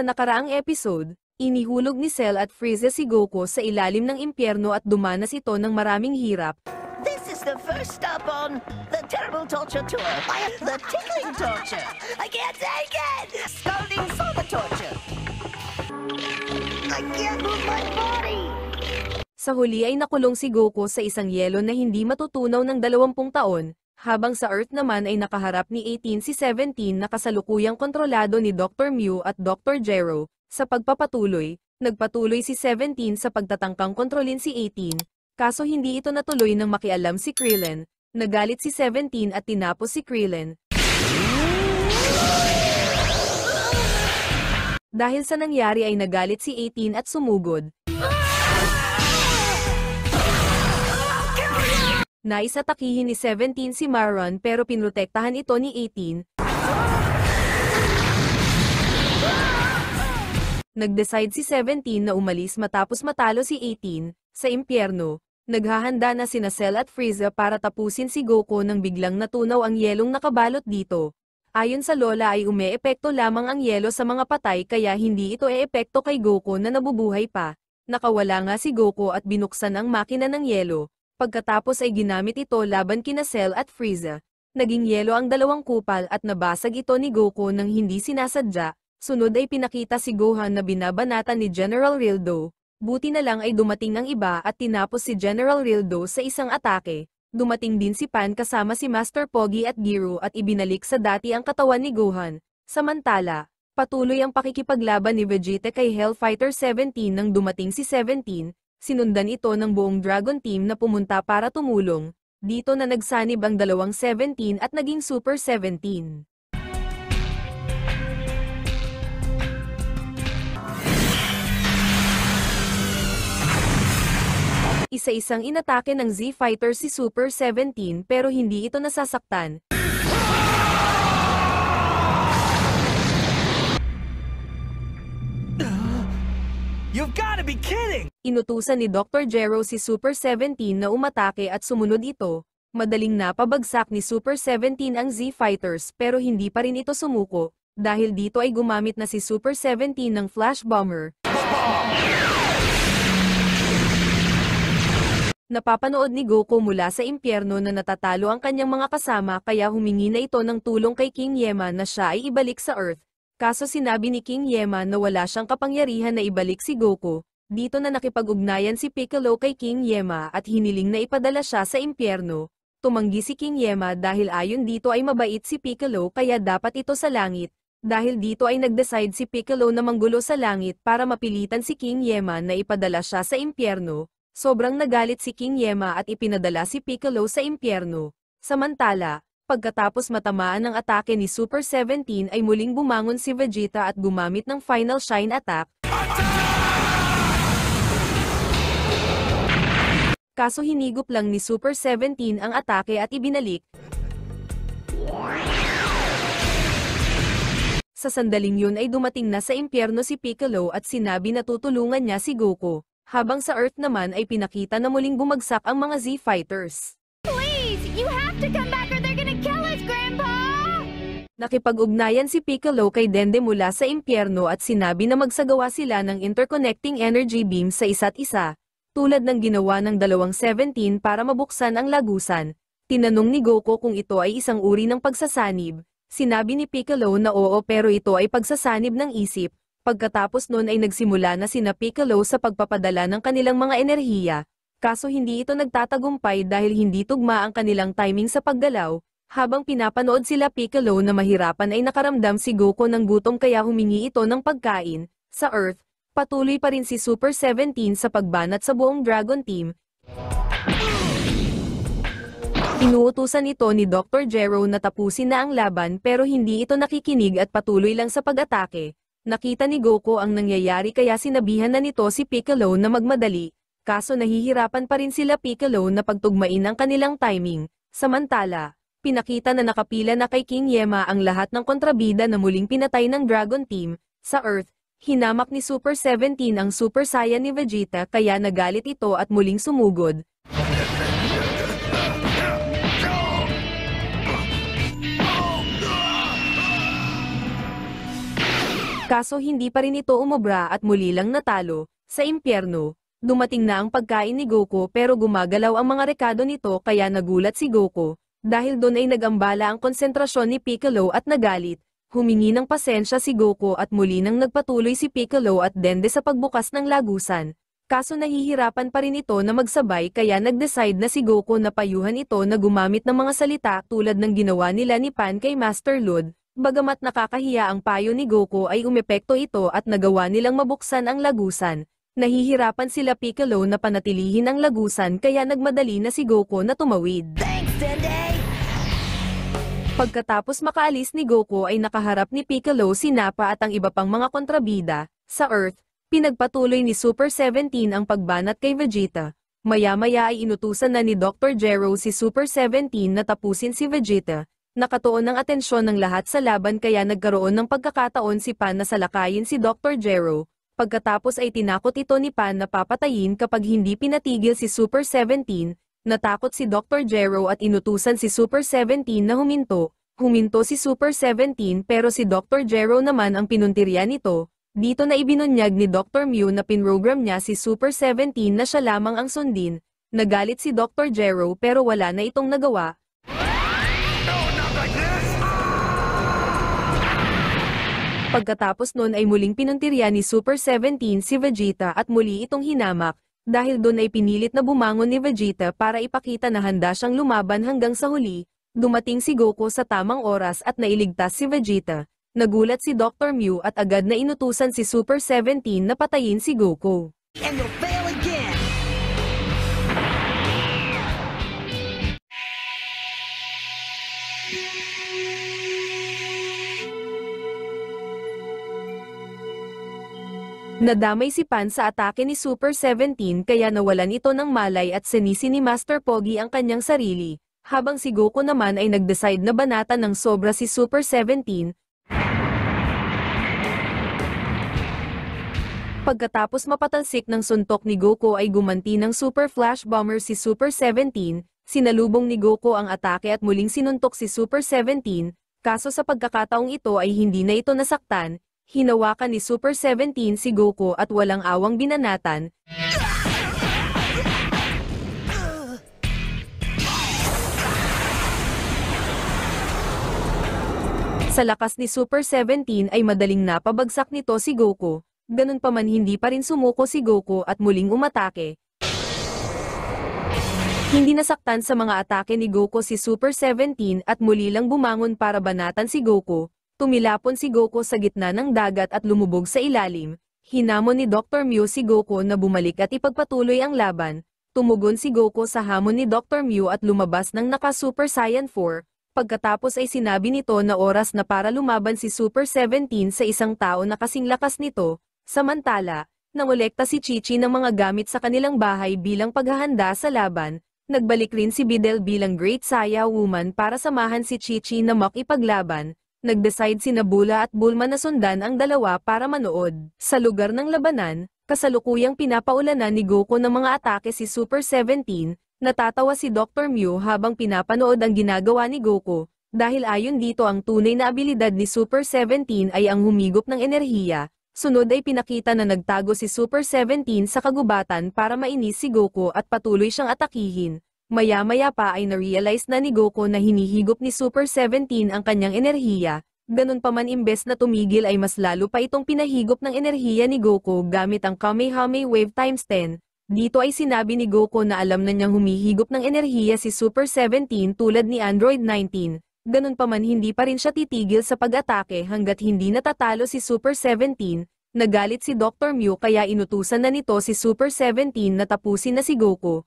Sa nakaraang episode, inihulog ni Cell at Frieza si Goku sa ilalim ng impyerno at dumanas ito ng maraming hirap. This is the first stop on the terrible torture tour. The tickling torture. I can't take it! Scalding soda torture. I can't move my body! Sa huli ay nakulong si Goku sa isang yelo na hindi matutunaw ng 20 taon, habang sa Earth naman ay nakaharap ni 18 si 17 na kasalukuyang kontrolado ni Dr. Mew at Dr. Gero. Sa pagpapatuloy, nagpatuloy si 17 sa pagtatangkang kontrolin si 18, kaso hindi ito natuloy nang makialam si Krillin. Nagalit si 17 at tinapos si Krillin. Dahil sa nangyari ay nagalit si 18 at sumugod. Naisatakihin ni 17 si Marron pero pinrotektahan ito ni 18. Nag-decide si 17 na umalis matapos matalo si 18. Sa impyerno, naghahanda na sina Cell at Frieza para tapusin si Goku nang biglang natunaw ang yelong nakabalot dito. Ayon sa lola ay umeepekto lamang ang yelo sa mga patay kaya hindi ito eepekto kay Goku na nabubuhay pa. Nakawala nga si Goku at binuksan ang makina ng yelo. Pagkatapos ay ginamit ito laban kina Cell at Frieza. Naging yelo ang dalawang kupal at nabasag ito ni Goku nang hindi sinasadya. Sunod ay pinakita si Gohan na binabanatan ni General Rildo. Buti na lang ay dumating ang iba at tinapos si General Rildo sa isang atake. Dumating din si Pan kasama si Master Pogi at Giro at ibinalik sa dati ang katawan ni Gohan. Samantala, patuloy ang pakikipaglaban ni Vegeta kay Hellfighter 17 nang dumating si 17. Sinundan ito ng buong Dragon Team na pumunta para tumulong. Dito na nagsanib ang dalawang 17 at naging Super 17. Isa-isang inatake ng Z-Fighter si Super 17 pero hindi ito nasasaktan. You've gotta be kidding! Inutusan ni Dr. Gero si Super 17 na umatake at sumunod ito. Madaling napabagsak ni Super 17 ang Z-Fighters pero hindi pa rin ito sumuko. Dahil dito ay gumamit na si Super 17 ng Flash Bomber. Napapanood ni Goku mula sa impyerno na natatalo ang kanyang mga kasama kaya humingi na ito ng tulong kay King Yema na siya ay ibalik sa Earth. Kaso sinabi ni King Yema na wala siyang kapangyarihan na ibalik si Goku. Dito na nakipag-ugnayan si Piccolo kay King Yema at hiniling na ipadala siya sa impyerno. Tumanggi si King Yema dahil ayon dito ay mabait si Piccolo kaya dapat ito sa langit. Dahil dito ay nag-decide si Piccolo na manggulo sa langit para mapilitan si King Yema na ipadala siya sa impyerno. Sobrang nagalit si King Yema at ipinadala si Piccolo sa impyerno. Samantala, pagkatapos matamaan ng atake ni Super 17 ay muling bumangon si Vegeta at gumamit ng Final Shine Attack. Kaso hinigop lang ni Super 17 ang atake at ibinalik. Sa sandaling yun ay dumating na sa impyerno si Piccolo at sinabi na tutulungan niya si Goku. Habang sa Earth naman ay pinakita na muling bumagsak ang mga Z-Fighters. Please, you have to come back or they're gonna kill us, Grandpa! Nakipag-ugnayan si Piccolo kay Dende mula sa impyerno at sinabi na magsagawa sila ng interconnecting energy beam sa isa't isa, tulad ng ginawa ng dalawang 17 para mabuksan ang lagusan. Tinanong ni Goku kung ito ay isang uri ng pagsasanib. Sinabi ni Piccolo na oo pero ito ay pagsasanib ng isip. Pagkatapos nun ay nagsimula na sina Piccolo sa pagpapadala ng kanilang mga enerhiya. Kaso hindi ito nagtatagumpay dahil hindi tugma ang kanilang timing sa paggalaw. Habang pinapanood sila Piccolo na mahirapan ay nakaramdam si Goku ng gutom kaya humingi ito ng pagkain. Sa Earth, patuloy pa rin si Super 17 sa pagbanat sa buong Dragon Team. Inuutusan ito ni Dr. Gero na tapusin na ang laban pero hindi ito nakikinig at patuloy lang sa pag-atake. Nakita ni Goku ang nangyayari kaya sinabihan na nito si Piccolo na magmadali. Kaso nahihirapan pa rin sila Piccolo na pagtugmain ang kanilang timing. Samantala, pinakita na nakapila na kay King Yema ang lahat ng kontrabida na muling pinatay ng Dragon Team. Sa Earth, hinamak ni Super 17 ang Super Saiyan ni Vegeta kaya nagalit ito at muling sumugod. Kaso hindi pa rin ito umobra at muli lang natalo. Sa impyerno, dumating na ang pagkain ni Goku pero gumagalaw ang mga rekado nito kaya nagulat si Goku. Dahil doon ay nagambala ang konsentrasyon ni Piccolo at nagalit. Humingi ng pasensya si Goku at muli nang nagpatuloy si Piccolo at Dende sa pagbukas ng lagusan. Kaso nahihirapan pa rin ito na magsabay kaya nag-decide na si Goku na payuhan ito na gumamit ng mga salita tulad ng ginawa nila ni Pan kay Master Lud. Bagamat nakakahiya ang payo ni Goku ay umepekto ito at nagawa nilang mabuksan ang lagusan. Nahihirapan sila Piccolo na panatilihin ang lagusan kaya nagmadali na si Goku na tumawid. Thanks, Dende! Pagkatapos makaalis ni Goku ay nakaharap ni Piccolo si Nappa at ang iba pang mga kontrabida. Sa Earth, pinagpatuloy ni Super 17 ang pagbanat kay Vegeta. Maya-maya ay inutusan na ni Dr. Gero si Super 17 na tapusin si Vegeta. Nakatuon ang atensyon ng lahat sa laban kaya nagkaroon ng pagkakataon si Pan na salakayin si Dr. Gero. Pagkatapos ay tinakot ito ni Pan na papatayin kapag hindi pinatigil si Super 17. Natakot si Dr. Gero at inutusan si Super 17 na huminto. Huminto si Super 17 pero si Dr. Gero naman ang pinuntirya nito. Dito na ibinunyag ni Dr. Mew na pinrogram niya si Super 17 na siya lamang ang sundin. Nagalit si Dr. Gero pero wala na itong nagawa. Pagkatapos nun ay muling pinuntirya ni Super 17 si Vegeta at muli itong hinamak. Dahil doon ay pinilit na bumangon ni Vegeta para ipakita na handa siyang lumaban hanggang sa huli. Dumating si Goku sa tamang oras at nailigtas si Vegeta. Nagulat si Dr. Mew at agad na inutusan si Super 17 na patayin si Goku. And you'll fail again! Nadamay si Pan sa atake ni Super 17 kaya nawalan ito ng malay at sinisi ni Master Pogi ang kanyang sarili, habang si Goku naman ay nag-decide na banatan ng sobra si Super 17. Pagkatapos mapatalsik ng suntok ni Goku ay gumanti ng Super Flash Bomber si Super 17, sinalubong ni Goku ang atake at muling sinuntok si Super 17, kaso sa pagkakataong ito ay hindi na ito nasaktan. Hinawakan ni Super 17 si Goku at walang awang binanatan. Sa lakas ni Super 17 ay madaling napabagsak nito si Goku. Ganun pa man hindi pa rin sumuko si Goku at muling umatake. Hindi nasaktan sa mga atake ni Goku si Super 17 at muli lang bumangon para banatan si Goku. Tumilapon si Goku sa gitna ng dagat at lumubog sa ilalim. Hinamon ni Dr. Mew si Goku na bumalik at ipagpatuloy ang laban. Tumugon si Goku sa hamon ni Dr. Mew at lumabas ng naka-Super Saiyan 4. Pagkatapos ay sinabi nito na oras na para lumaban si Super 17 sa isang tao na kasing lakas nito. Samantala, nangolekta si Chi-Chi ng mga gamit sa kanilang bahay bilang paghahanda sa laban. Nagbalik rin si Videl bilang Great Saya Woman para samahan si Chi-Chi na makipaglaban. Nag-decide si Nabula at Bulma na sundan ang dalawa para manood. Sa lugar ng labanan, kasalukuyang pinapaulanan ni Goku ng mga atake si Super 17, natatawa si Dr. Mew habang pinapanood ang ginagawa ni Goku, dahil ayon dito ang tunay na abilidad ni Super 17 ay ang humigop ng enerhiya. Sunod ay pinakita na nagtago si Super 17 sa kagubatan para mainis si Goku at patuloy siyang atakihin. Maya-maya pa ay na-realize na ni Goku na hinihigop ni Super 17 ang kanyang enerhiya. Ganun pa man imbes na tumigil ay mas lalo pa itong pinahigop ng enerhiya ni Goku gamit ang Kamehameha Wave times 10. Dito ay sinabi ni Goku na alam na niyang humihigop ng enerhiya si Super 17 tulad ni Android 19. Ganun pa man hindi pa rin siya titigil sa pag-atake hanggat hindi natatalo si Super 17. Nagalit si Dr. Mew kaya inutusan na nito si Super 17 na tapusin na si Goku.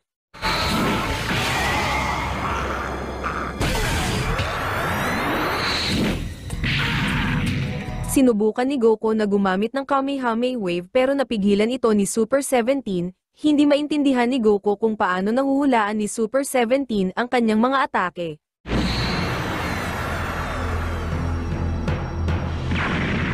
Sinubukan ni Goku na gumamit ng Kamehameha Wave pero napigilan ito ni Super 17, hindi maintindihan ni Goku kung paano nahuhulaan ni Super 17 ang kanyang mga atake.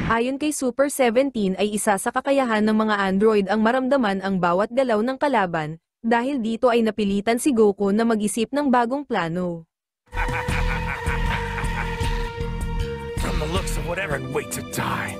Ayon kay Super 17 ay isa sa kakayahan ng mga android ang maramdaman ang bawat galaw ng kalaban, dahil dito ay napilitan si Goku na mag-isip ng bagong plano. From the looks of whatever, wait to die.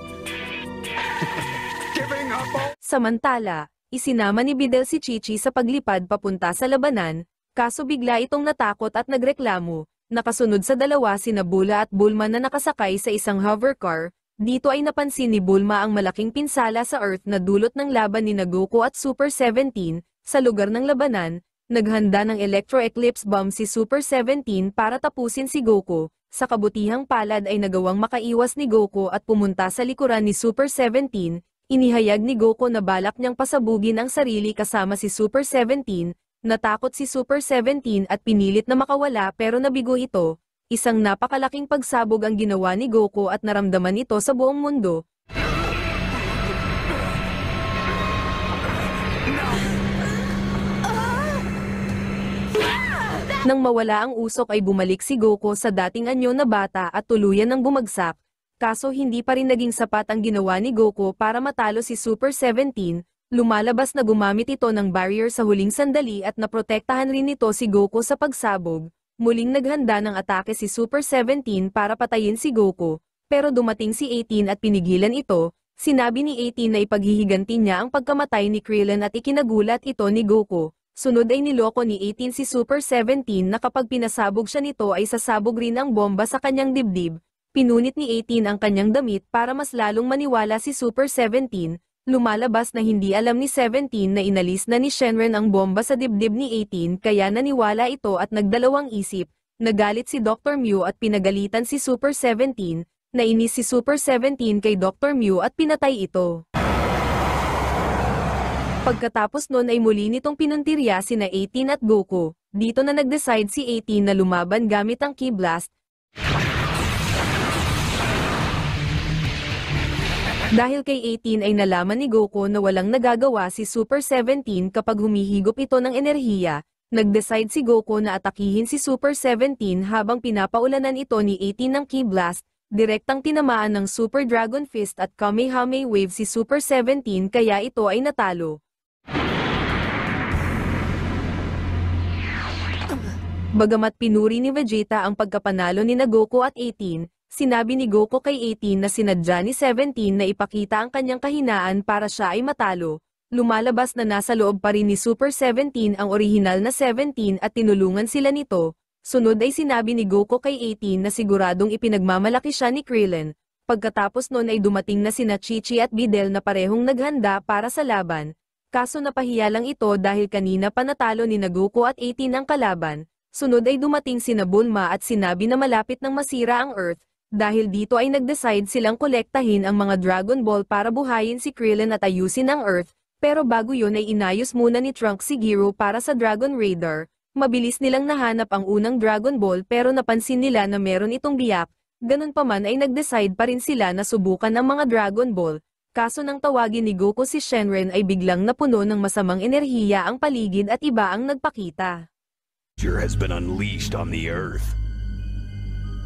Giving up all... Samantala, isinama ni Videl si Chi-Chi sa paglipad papunta sa labanan, kaso bigla itong natakot at nagreklamo. Nakasunod sa dalawa sina Bula at Bulma na nakasakay sa isang hovercar. Dito ay napansin ni Bulma ang malaking pinsala sa Earth na dulot ng laban ni Goku at Super 17. Sa lugar ng labanan, naghanda ng Electro Eclipse Bomb si Super 17 para tapusin si Goku. Sa kabutihang palad ay nagawang makaiwas ni Goku at pumunta sa likuran ni Super 17. Inihayag ni Goku na balak niyang pasabugin ang sarili kasama si Super 17. Natakot si Super 17 at pinilit na makawala pero nabigo ito. Isang napakalaking pagsabog ang ginawa ni Goku at naramdaman ito sa buong mundo. Nang mawala ang usok ay bumalik si Goku sa dating anyo na bata at tuluyan ng bumagsak. Kaso hindi pa rin naging sapat ang ginawa ni Goku para matalo si Super 17. Lumalabas na gumamit ito ng barrier sa huling sandali at naprotektahan rin nito si Goku sa pagsabog. Muling naghanda ng atake si Super 17 para patayin si Goku, pero dumating si 18 at pinigilan ito. Sinabi ni 18 na ipaghihiganti niya ang pagkamatay ni Krillin at ikinagulat ito ni Goku. Sunod ay niloko ni 18 si Super 17 na kapag pinasabog siya nito ay sasabog rin ang bomba sa kanyang dibdib. Pinunit ni 18 ang kanyang damit para mas lalong maniwala si Super 17. Lumalabas na hindi alam ni 17 na inalis na ni Shenron ang bomba sa dibdib ni 18 kaya naniwala ito at nagdalawang isip. Nagalit si Dr. Mew at pinagalitan si Super 17. Nainis si Super 17 kay Dr. Mew at pinatay ito. Pagkatapos nun ay muli nitong pinuntirya sina 18 at Goku. Dito na nag-decide si 18 na lumaban gamit ang Ki Blast. Dahil kay 18 ay nalaman ni Goku na walang nagagawa si Super 17 kapag humihigop ito ng enerhiya, nag-decide si Goku na atakihin si Super 17 habang pinapaulanan ito ni 18 ng Ki Blast, direktang tinamaan ng Super Dragon Fist at Kamehameha Wave si Super 17 kaya ito ay natalo. Bagamat pinuri ni Vegeta ang pagkapanalo ni Goku at 18, sinabi ni Goku kay 18 na sinadya ni 17 na ipakita ang kanyang kahinaan para siya ay matalo. Lumalabas na nasa loob pa rin ni Super 17 ang orihinal na 17 at tinulungan sila nito. Sunod ay sinabi ni Goku kay 18 na siguradong ipinagmamalaki siya ni Krillin. Pagkatapos nun ay dumating na sina Chi-Chi at Videl na parehong naghanda para sa laban. Kaso napahiya lang ito dahil kanina pa natalo ni Goku at 18 ang kalaban. Sunod ay dumating sina Bulma at sinabi na malapit nang masira ang Earth. Dahil dito ay nag-decide silang kolektahin ang mga Dragon Ball para buhayin si Krillin at ayusin ang Earth, pero bago yun ay inayos muna ni Trunks si Gero para sa Dragon Raider. Mabilis nilang nahanap ang unang Dragon Ball pero napansin nila na meron itong biyak, ganun pa man ay nag-decide pa rin sila na subukan ang mga Dragon Ball. Kaso nang tawagin ni Goku si Shenron ay biglang napuno ng masamang enerhiya ang paligid at iba ang nagpakita. Has been unleashed on the Earth.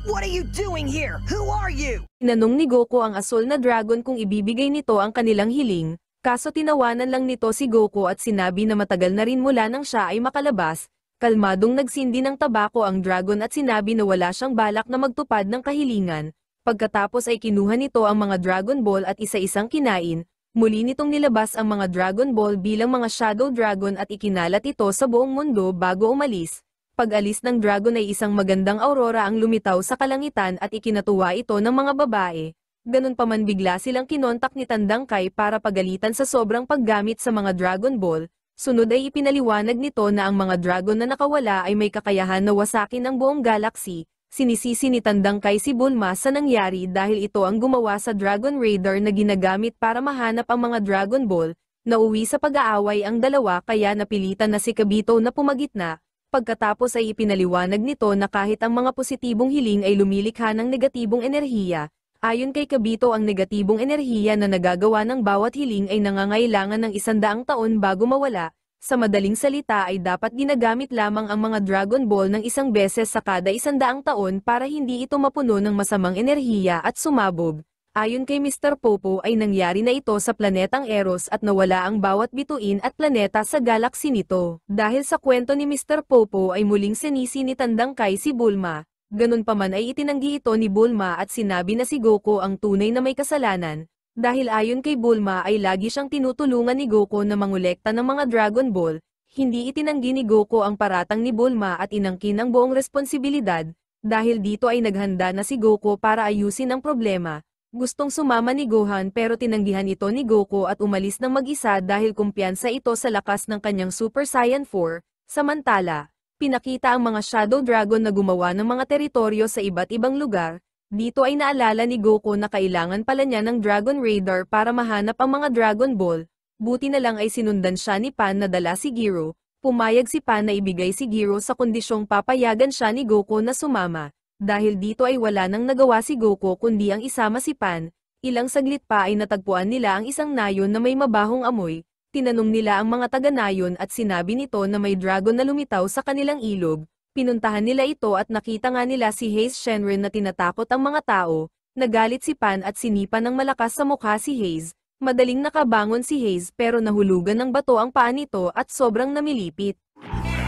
What are you doing here? Who are you? Tinanong ni Goku ang asol na dragon kung ibibigay nito ang kanilang hiling, kaso tinawanan lang nito si Goku at sinabi na matagal na rin mula nang siya ay makalabas. Kalmadong nagsindi ng tabako ang dragon at sinabi na wala siyang balak na magtupad ng kahilingan. Pagkatapos ay kinuha nito ang mga Dragon Ball at isa-isang kinain. Muli nitong nilabas ang mga Dragon Ball bilang mga Shadow Dragon at ikinalat ito sa buong mundo bago umalis. Pag-alis ng dragon ay isang magandang aurora ang lumitaw sa kalangitan at ikinatuwa ito ng mga babae. Ganun pa man bigla silang kinontak ni Tandang Kai para pagalitan sa sobrang paggamit sa mga Dragon Ball. Sunod ay ipinaliwanag nito na ang mga dragon na nakawala ay may kakayahan na wasakin ang buong galaxy. Sinisisi ni Tandang Kai si Bulma sa nangyari dahil ito ang gumawa sa Dragon Raider na ginagamit para mahanap ang mga Dragon Ball. Nauwi sa pag-aaway ang dalawa kaya napilitan na si Kabito na pumagitna. Pagkatapos ay ipinaliwanag nito na kahit ang mga positibong hiling ay lumilikha ng negatibong enerhiya. Ayon kay Kabito ang negatibong enerhiya na nagagawa ng bawat hiling ay nangangailangan ng 100 taon bago mawala. Sa madaling salita ay dapat ginagamit lamang ang mga Dragon Ball ng isang beses sa kada 100 taon para hindi ito mapuno ng masamang enerhiya at sumabog. Ayon kay Mr. Popo ay nangyari na ito sa planetang Eros at nawala ang bawat bituin at planeta sa galaxy nito. Dahil sa kwento ni Mr. Popo ay muling sinisi ni Tandang Kai si Bulma. Ganun pa man ay itinanggi ito ni Bulma at sinabi na si Goku ang tunay na may kasalanan. Dahil ayon kay Bulma ay lagi siyang tinutulungan ni Goku na mangolekta ng mga Dragon Ball, hindi itinanggi ni Goku ang paratang ni Bulma at inangkin ang buong responsibilidad, dahil dito ay naghanda na si Goku para ayusin ang problema. Gustong sumama ni Gohan pero tinanggihan ito ni Goku at umalis ng mag-isa dahil kumpiyansa ito sa lakas ng kanyang Super Saiyan 4, samantala, pinakita ang mga Shadow Dragon na gumawa ng mga teritoryo sa iba't ibang lugar. Dito ay naalala ni Goku na kailangan pala niya ng Dragon Radar para mahanap ang mga Dragon Ball, buti na lang ay sinundan siya ni Pan na dala si Gero, pumayag si Pan na ibigay si Gero sa kondisyong papayagan siya ni Goku na sumama. Dahil dito ay wala nang nagawa si Goku kundi ang isama si Pan, ilang saglit pa ay natagpuan nila ang isang nayon na may mabahong amoy, tinanong nila ang mga taga-nayon at sinabi nito na may dragon na lumitaw sa kanilang ilog, pinuntahan nila ito at nakita nga nila si Haze Shenron na tinatakot ang mga tao, nagalit si Pan at sinipa ng malakas sa mukha si Haze, madaling nakabangon si Haze pero nahulugan ng bato ang paa nito at sobrang namilipit.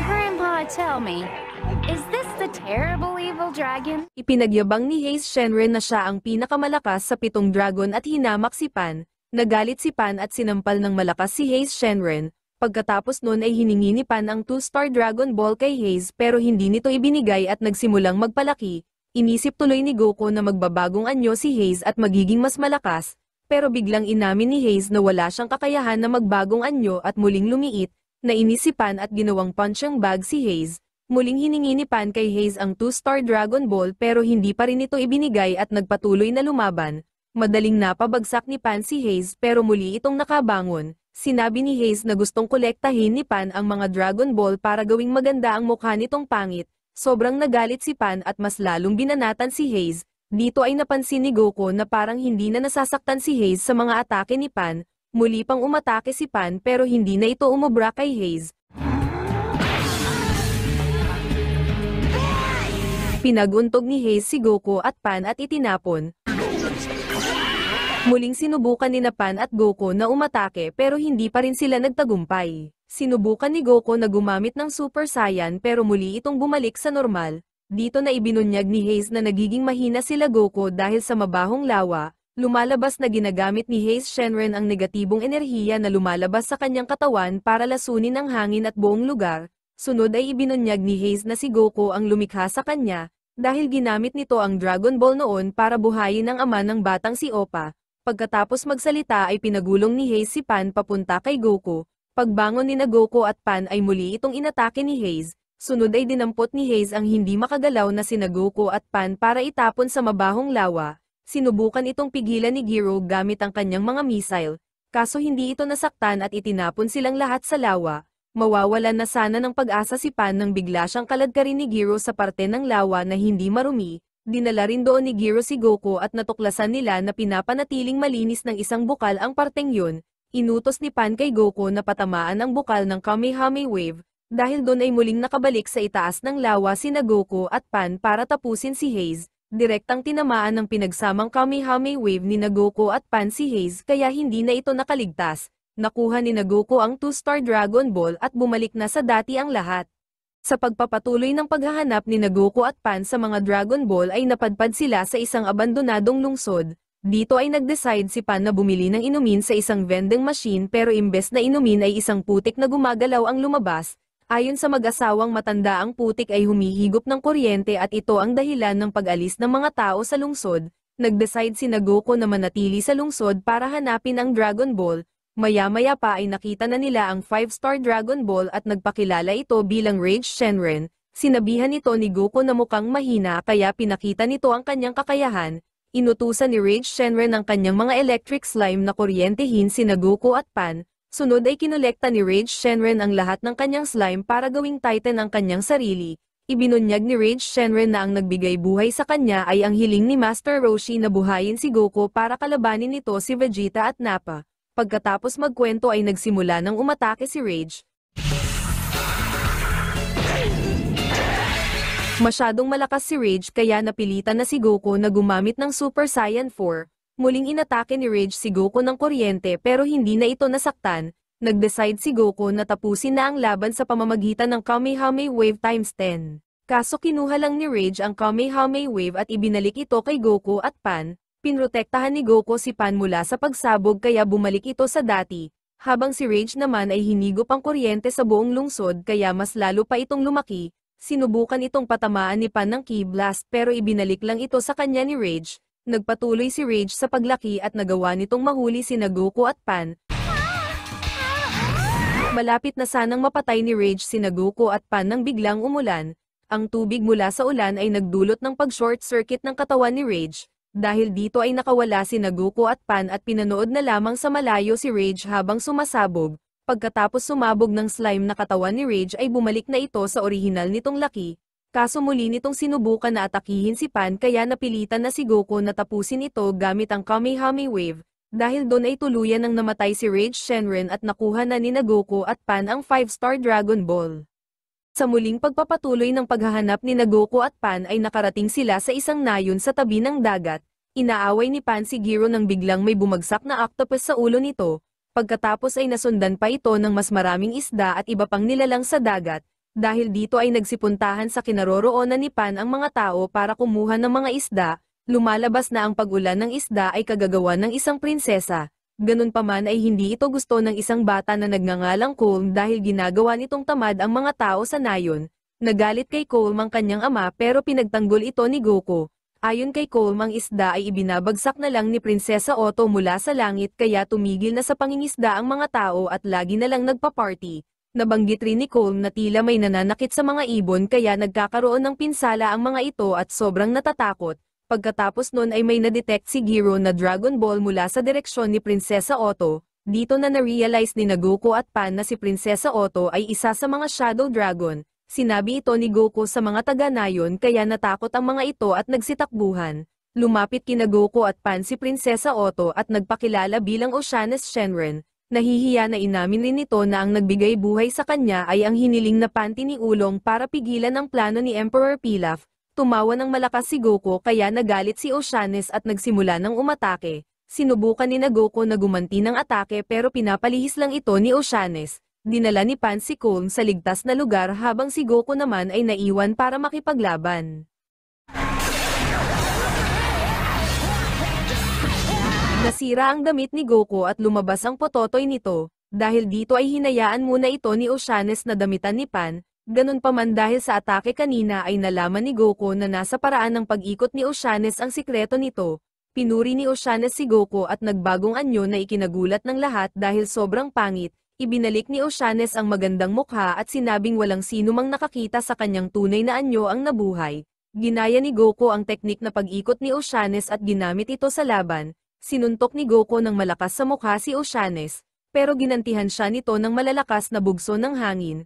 Grandpa, tell me, is this the terrible evil dragon? Ipinagyabang ni Haze Shenron na siya ang pinakamalakas sa 7 dragon at hinamak si Pan, nagalit si Pan at sinampal ng malakas si Haze Shenron, pagkatapos nun ay hiningi ni Pan ang 2-star Dragon Ball kay Haze pero hindi nito ibinigay at nagsimulang magpalaki, inisip tuloy ni Goku na magbabagong anyo si Haze at magiging mas malakas, pero biglang inamin ni Haze na wala siyang kakayahan na magbagong anyo at muling lumiit, nainis si Pan at ginawang punching bag si Haze. Muling hiningi ni Pan kay Haze ang 2-star Dragon Ball pero hindi pa rin ito ibinigay at nagpatuloy na lumaban. Madaling napabagsak ni Pan si Haze pero muli itong nakabangon. Sinabi ni Haze na gustong kolektahin ni Pan ang mga Dragon Ball para gawing maganda ang mukha nitong pangit. Sobrang nagalit si Pan at mas lalong binanatan si Haze. Dito ay napansin ni Goku na parang hindi na nasasaktan si Haze sa mga atake ni Pan. Muli pang umatake si Pan pero hindi na ito umubra kay Haze. Pinaguntog ni Haze si Goku at Pan at itinapon. Muling sinubukan ni Pan at Goku na umatake pero hindi pa rin sila nagtagumpay. Sinubukan ni Goku na gumamit ng Super Saiyan pero muli itong bumalik sa normal. Dito na ibinunyag ni Haze na nagiging mahina sila Goku dahil sa mabahong lawa. Lumalabas na ginagamit ni Haze Shenron ang negatibong enerhiya na lumalabas sa kanyang katawan para lasunin ang hangin at buong lugar. Sunod ay ibinunyag ni Haze na si Goku ang lumikha sa kanya, dahil ginamit nito ang Dragon Ball noon para buhayin ang ama ng batang si Oppa. Pagkatapos magsalita ay pinagulong ni Haze si Pan papunta kay Goku. Pagbangon ni Goku at Pan ay muli itong inatake ni Haze. Sunod ay dinampot ni Haze ang hindi makagalaw na sina Goku at Pan para itapon sa mabahong lawa. Sinubukan itong pigilan ni Gero gamit ang kanyang mga missile, kaso hindi ito nasaktan at itinapon silang lahat sa lawa. Mawawalan na sana ng pag-asa si Pan nang bigla siyang kaladkarin ni Gero sa parte ng lawa na hindi marumi. Dinala rin doon ni Gero si Goku at natuklasan nila na pinapanatiling malinis ng isang bukal ang parteng yun. Inutos ni Pan kay Goku na patamaan ang bukal ng Kamehameha Wave, dahil doon ay muling nakabalik sa itaas ng lawa sina Goku at Pan para tapusin si Haze. Direktang tinamaan ng pinagsamang Kamehameha Wave ni Goku at Pan si Haze kaya hindi na ito nakaligtas. Nakuha ni Goku ang 2-star Dragon Ball at bumalik na sa dati ang lahat. Sa pagpapatuloy ng paghahanap ni Goku at Pan sa mga Dragon Ball ay napadpad sila sa isang abandonadong lungsod. Dito ay nag-decide si Pan na bumili ng inumin sa isang vending machine pero imbes na inumin ay isang putik na gumagalaw ang lumabas. Ayon sa mag-asawang matanda ang putik ay humihigop ng kuryente at ito ang dahilan ng pag-alis ng mga tao sa lungsod. Nag-decide si Goku na manatili sa lungsod para hanapin ang Dragon Ball. Maya-maya pa ay nakita na nila ang 5-star Dragon Ball at nagpakilala ito bilang Rage Shenron. Sinabihan ito ni Goku na mukhang mahina kaya pinakita nito ang kanyang kakayahan. Inutusan ni Rage Shenron ang kanyang mga electric slime na kuryentehin sina Goku at Pan. Sunod ay kinolekta ni Rage Shenron ang lahat ng kanyang slime para gawing Titan ang kanyang sarili. Ibinunyag ni Rage Shenron na ang nagbigay buhay sa kanya ay ang hiling ni Master Roshi na buhayin si Goku para kalabanin nito si Vegeta at Nappa. Pagkatapos magkwento ay nagsimula ng umatake si Rage. Masyadong malakas si Rage kaya napilitan na si Goku na gumamit ng Super Saiyan 4. Muling inatake ni Rage si Goku ng kuryente pero hindi na ito nasaktan. Nag-decide si Goku na tapusin na ang laban sa pamamagitan ng Kamehameha Wave times 10. Kaso kinuha lang ni Rage ang Kamehameha Wave at ibinalik ito kay Goku at Pan. Pinrotektahan ni Goku si Pan mula sa pagsabog kaya bumalik ito sa dati, habang si Rage naman ay hinigop ang kuryente sa buong lungsod kaya mas lalo pa itong lumaki. Sinubukan itong patamaan ni Pan ng Ki Blast pero ibinalik lang ito sa kanya ni Rage. Nagpatuloy si Rage sa paglaki at nagawa nitong mahuli sina Goku at Pan. Malapit na sanang mapatay ni Rage sina Goku at Pan nang biglang umulan. Ang tubig mula sa ulan ay nagdulot ng pag-short circuit ng katawan ni Rage. Dahil dito ay nakawala sina Goku at Pan at pinanood na lamang sa malayo si Rage habang sumasabog. Pagkatapos sumabog ng slime na katawan ni Rage ay bumalik na ito sa orihinal nitong laki. Kaso muli nitong sinubukan na atakihin si Pan kaya napilitan na si Goku na tapusin ito gamit ang Kamehameha Wave. Dahil doon ay tuluyan nang namatay si Rage Shenron at nakuha na nina Goku at Pan ang 5-star Dragon Ball. Sa muling pagpapatuloy ng paghahanap ni Goku at Pan ay nakarating sila sa isang nayon sa tabi ng dagat. Inaaway ni Pan si Giro nang biglang may bumagsak na octopus sa ulo nito. Pagkatapos ay nasundan pa ito ng mas maraming isda at iba pang nilalang sa dagat. Dahil dito ay nagsipuntahan sa kinaroroonan ni Pan ang mga tao para kumuha ng mga isda. Lumalabas na ang pag-ulan ng isda ay kagagawa ng isang prinsesa. Ganun pa man ay hindi ito gusto ng isang bata na nagngangalang Colm dahil ginagawa nitong tamad ang mga tao sa nayon. Nagalit kay Colm ang kanyang ama pero pinagtanggol ito ni Goku. Ayon kay Colm ang isda ay ibinabagsak na lang ni Prinsesa Otto mula sa langit kaya tumigil na sa pangingisda ang mga tao at lagi na lang nagpa-party. Nabanggit rin ni Colm na tila may nananakit sa mga ibon kaya nagkakaroon ng pinsala ang mga ito at sobrang natatakot. Pagkatapos nun ay may na-detect si Giro na Dragon Ball mula sa direksyon ni Prinsesa Otto. Dito na na-realize ni Goku at Pan na si Prinsesa Otto ay isa sa mga Shadow Dragon. Sinabi ito ni Goku sa mga taga-nayon kaya natakot ang mga ito at nagsitakbuhan. Lumapit kina Goku at Pan si Prinsesa Otto at nagpakilala bilang Oceanus Shenron. Nahihiya na inamin rin nito na ang nagbigay buhay sa kanya ay ang hiniling na panty ni Ulong para pigilan ang plano ni Emperor Pilaf. Tumawa ng malakas si Goku kaya nagalit si Oceanus at nagsimula ng umatake. Sinubukan ni Goku na gumanti ng atake pero pinapalihis lang ito ni Oceanus. Dinala ni Pan si Colm sa ligtas na lugar habang si Goku naman ay naiwan para makipaglaban. Nasira ang damit ni Goku at lumabas ang pototoy nito. Dahil dito ay hinayaan muna ito ni Oceanus na damitan ni Pan. Ganun pa man dahil sa atake kanina ay nalaman ni Goku na nasa paraan ng pag-ikot ni Oceanus ang sikreto nito. Pinuri ni Oceanus si Goku at nagbagong anyo na ikinagulat ng lahat dahil sobrang pangit. Ibinalik ni Oceanus ang magandang mukha at sinabing walang sino mang nakakita sa kanyang tunay na anyo ang nabuhay. Ginaya ni Goku ang teknik na pag-ikot ni Oceanus at ginamit ito sa laban. Sinuntok ni Goku ng malakas sa mukha si Oceanus, pero ginantihan siya nito ng malalakas na bugso ng hangin.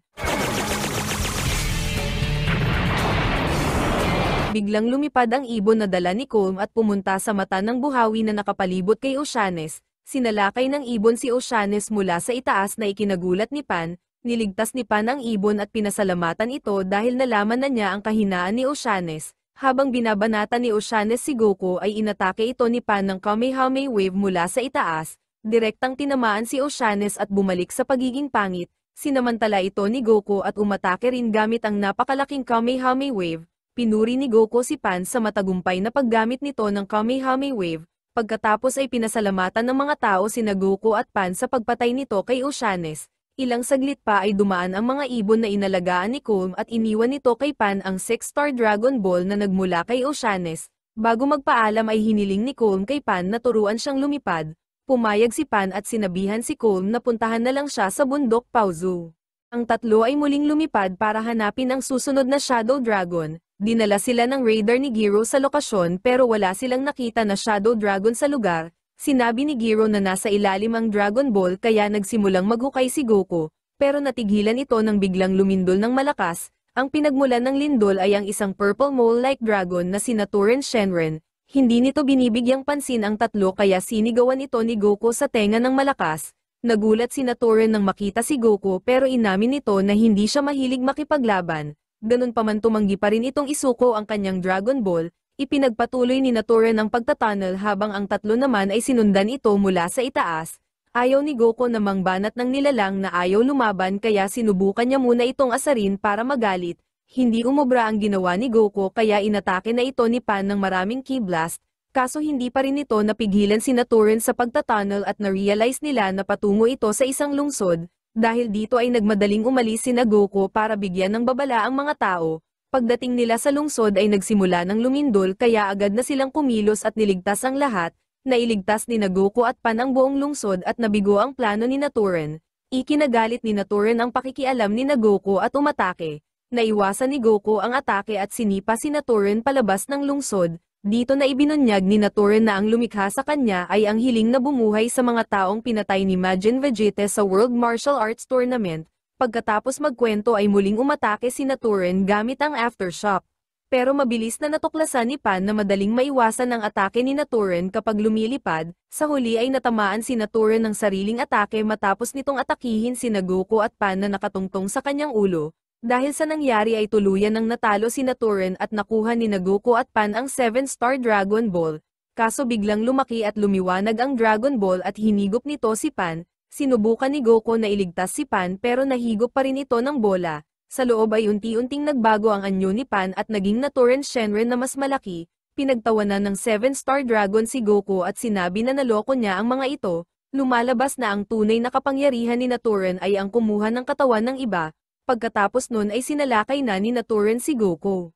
Biglang lumipad ang ibon na dala ni Colm at pumunta sa mata ng buhawi na nakapalibot kay Oceanus. Sinalakay ng ibon si Oceanus mula sa itaas na ikinagulat ni Pan. Niligtas ni Pan ang ibon at pinasalamatan ito dahil nalaman na niya ang kahinaan ni Oceanus. Habang binabanatan ni Oceanus si Goku ay inatake ito ni Pan ng Kamehameha Wave mula sa itaas. Direktang tinamaan si Oceanus at bumalik sa pagiging pangit. Sinamantala ito ni Goku at umatake rin gamit ang napakalaking Kamehameha Wave. Pinuri ni Goku si Pan sa matagumpay na paggamit nito ng Kamehameha Wave. Pagkatapos ay pinasalamatan ng mga tao sina Goku at Pan sa pagpatay nito kay Oceanus. Ilang saglit pa ay dumaan ang mga ibon na inalagaan ni Colm at iniwan nito kay Pan ang 6-star Dragon Ball na nagmula kay Oceanus. Bago magpaalam ay hiniling ni Colm kay Pan na turuan siyang lumipad. Pumayag si Pan at sinabihan si Colm na puntahan na lang siya sa bundok Paozu. Ang tatlo ay muling lumipad para hanapin ang susunod na Shadow Dragon. Dinala sila ng radar ni Giro sa lokasyon pero wala silang nakita na Shadow Dragon sa lugar. Sinabi ni Giro na nasa ilalim ang Dragon Ball kaya nagsimulang maghukay si Goku, pero natigilan ito nang biglang lumindol ng malakas. Ang pinagmulan ng lindol ay ang isang purple mole-like dragon na sina Torrent Shenron. Hindi nito binibigyang pansin ang tatlo kaya sinigawan ito ni Goku sa tenga ng malakas. Nagulat sina Torrent nang makita si Goku pero inamin nito na hindi siya mahilig makipaglaban. Ganun pa man tumanggi pa rin itong isuko ang kanyang Dragon Ball, ipinagpatuloy ni Torrent ang pagtatunnel habang ang tatlo naman ay sinundan ito mula sa itaas. Ayaw ni Goku na mangbanat ng nilalang na ayaw lumaban kaya sinubukan niya muna itong asarin para magalit. Hindi umubra ang ginawa ni Goku kaya inatake na ito ni Pan ng maraming Ki Blast. Kaso hindi pa rin ito napigilan sina Turin sa pagtatunnel at na-realize nila na patungo ito sa isang lungsod, dahil dito ay nagmadaling umalis sina Goku para bigyan ng babala ang mga tao. Pagdating nila sa lungsod ay nagsimula ng lumindol kaya agad na silang kumilos at niligtas ang lahat, nailigtas ni Goku at Pan ang buong lungsod at nabigo ang plano ni Turin. Ikinagalit ni Turin ang pakikialam ni Goku at umatake. Naiwasan ni Goku ang atake at sinipa si Turin palabas ng lungsod. Dito na ibinunyag ni Turin na ang lumikha sa kanya ay ang hiling na bumuhay sa mga taong pinatay ni Majin Vegeta sa World Martial Arts Tournament. Pagkatapos magkwento ay muling umatake si Turin gamit ang Aftershock. Pero mabilis na natuklasan ni Pan na madaling maiwasan ang atake ni Turin kapag lumilipad. Sa huli ay natamaan si Turin ng sariling atake matapos nitong atakihin si Goku at Pan na nakatungtong sa kanyang ulo. Dahil sa nangyari ay tuluyan ng natalo si Turin at nakuha ni Goku at Pan ang 7-star Dragon Ball. Kaso biglang lumaki at lumiwanag ang Dragon Ball at hinigop nito si Pan. Sinubukan ni Goku na iligtas si Pan pero nahigop pa rin ito ng bola. Sa loob ay unti-unting nagbago ang anyo ni Pan at naging Turin Shenron na mas malaki. Pinagtawanan ng 7-star Dragon si Goku at sinabi na naloko niya ang mga ito. Lumalabas na ang tunay na kapangyarihan ni Turin ay ang kumuha ng katawan ng iba. Pagkatapos nun ay sinalakay na ni Turin si Goku.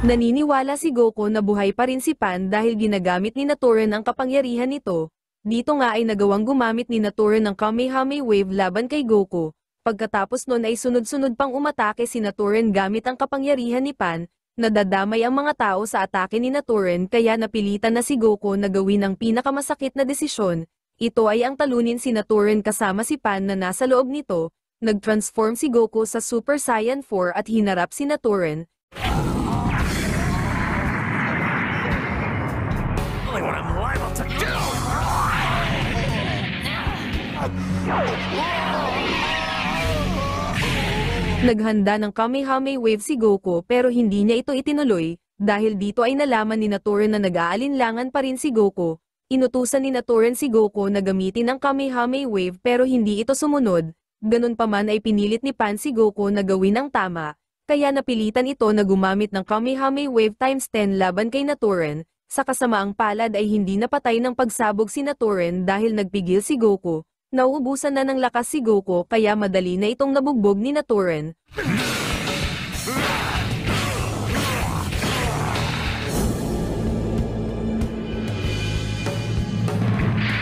Naniniwala si Goku na buhay pa rin si Pan dahil ginagamit ni Turin ang kapangyarihan nito. Dito nga ay nagawang gumamit ni Turin ng Kamehameha Wave laban kay Goku. Pagkatapos nun ay sunod-sunod pang umatake si Turin gamit ang kapangyarihan ni Pan. Nadadamay ang mga tao sa atake ni Turin kaya napilitan na si Goku na gawin ang pinakamasakit na desisyon. Ito ay ang talunin si Turin kasama si Pan na nasa loob nito. Nag-transform si Goku sa Super Saiyan 4 at hinarap si Turin. Only what I'm liable to do! Naghanda ng Kamehameha Wave si Goku pero hindi niya ito itinuloy, dahil dito ay nalaman ni Turin na nag-aalinlangan pa rin si Goku. Inutusan ni Turin si Goku na gamitin ang Kamehameha Wave pero hindi ito sumunod. Ganun pa man ay pinilit ni Pan si Goku na gawin ang tama, kaya napilitan ito na gumamit ng Kamehameha Wave times 10 laban kay Turin. Sa kasamaang palad ay hindi napatay ng pagsabog si Turin dahil nagpigil si Goku. Nauubusan na ng lakas si Goku kaya madali na itong nabugbog ni Turin.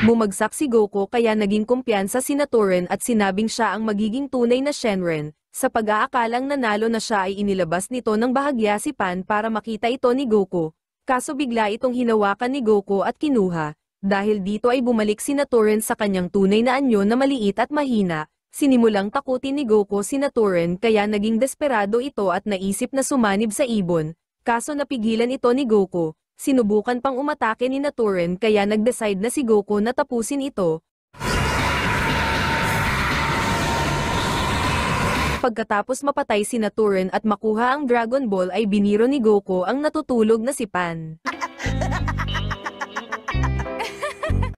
Bumagsak si Goku kaya naging kumpiyansa si Turin at sinabing siya ang magiging tunay na Shenron. Sa pag-aakalang nanalo na siya ay inilabas nito ng bahagya si Pan para makita ito ni Goku. Kaso bigla itong hinawakan ni Goku at kinuha. Dahil dito ay bumalik si Turin sa kanyang tunay na anyo na maliit at mahina. Sinimulang takutin ni Goku si Turin kaya naging desperado ito at naisip na sumanib sa ibon. Kaso napigilan ito ni Goku. Sinubukan pang umatake ni Turin kaya nag-decide na si Goku na tapusin ito. Pagkatapos mapatay si Turin at makuha ang Dragon Ball ay biniro ni Goku ang natutulog na si Pan.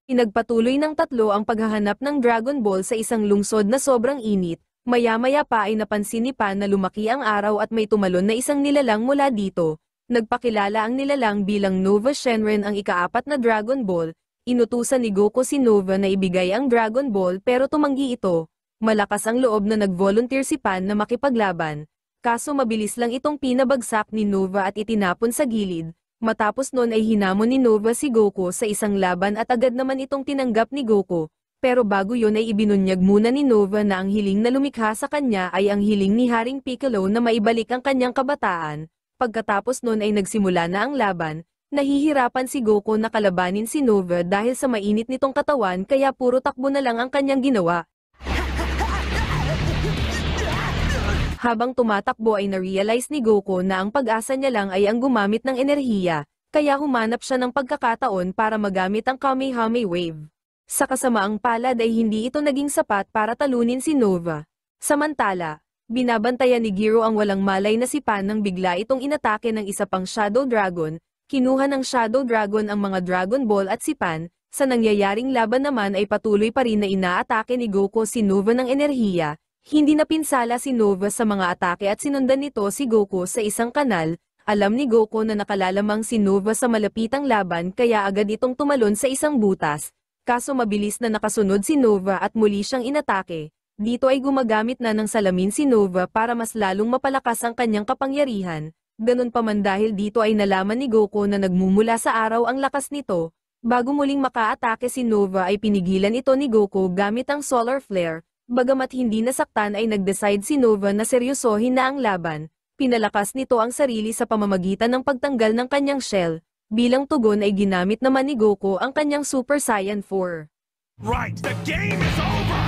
Pinagpatuloy ng tatlo ang paghahanap ng Dragon Ball sa isang lungsod na sobrang init. Maya-maya pa ay napansin ni Pan na lumaki ang araw at may tumalon na isang nilalang mula dito. Nagpakilala ang nilalang bilang Nova Shenron ang ikaapat na Dragon Ball. Inutusan ni Goku si Nova na ibigay ang Dragon Ball pero tumanggi ito. Malakas ang loob na nag-volunteer si Pan na makipaglaban. Kaso mabilis lang itong pinabagsak ni Nova at itinapon sa gilid. Matapos nun ay hinamon ni Nova si Goku sa isang laban at agad naman itong tinanggap ni Goku. Pero bago yun ay ibinunyag muna ni Nova na ang hiling na lumikha sa kanya ay ang hiling ni Haring Piccolo na maibalik ang kanyang kabataan. Pagkatapos nun ay nagsimula na ang laban. Nahihirapan si Goku na kalabanin si Nova dahil sa mainit nitong katawan kaya puro takbo na lang ang kanyang ginawa. Habang tumatakbo ay na-realize ni Goku na ang pag-asa niya lang ay ang gumamit ng enerhiya, kaya humanap siya ng pagkakataon para magamit ang Kamehameha Wave. Sa kasamaang palad ay hindi ito naging sapat para talunin si Nova. Samantala, binabantayan ni Gero ang walang malay na si Pan nang bigla itong inatake ng isa pang Shadow Dragon. Kinuha ng Shadow Dragon ang mga Dragon Ball at si Pan. Sa nangyayaring laban naman ay patuloy pa rin na inaatake ni Goku si Nova ng enerhiya. Hindi napinsala si Nova sa mga atake at sinundan nito si Goku sa isang kanal. Alam ni Goku na nakalalamang si Nova sa malapitang laban kaya agad itong tumalon sa isang butas. Kaso mabilis na nakasunod si Nova at muli siyang inatake. Dito ay gumagamit na ng salamin si Nova para mas lalong mapalakas ang kanyang kapangyarihan. Ganun pa man dahil dito ay nalaman ni Goku na nagmumula sa araw ang lakas nito. Bago muling makaatake si Nova ay pinigilan ito ni Goku gamit ang Solar Flare. Bagamat hindi nasaktan ay nag-decide si Nova na seryosohin na ang laban. Pinalakas nito ang sarili sa pamamagitan ng pagtanggal ng kanyang shell. Bilang tugon ay ginamit naman ni Goku ang kanyang Super Saiyan 4. Right, the game is over!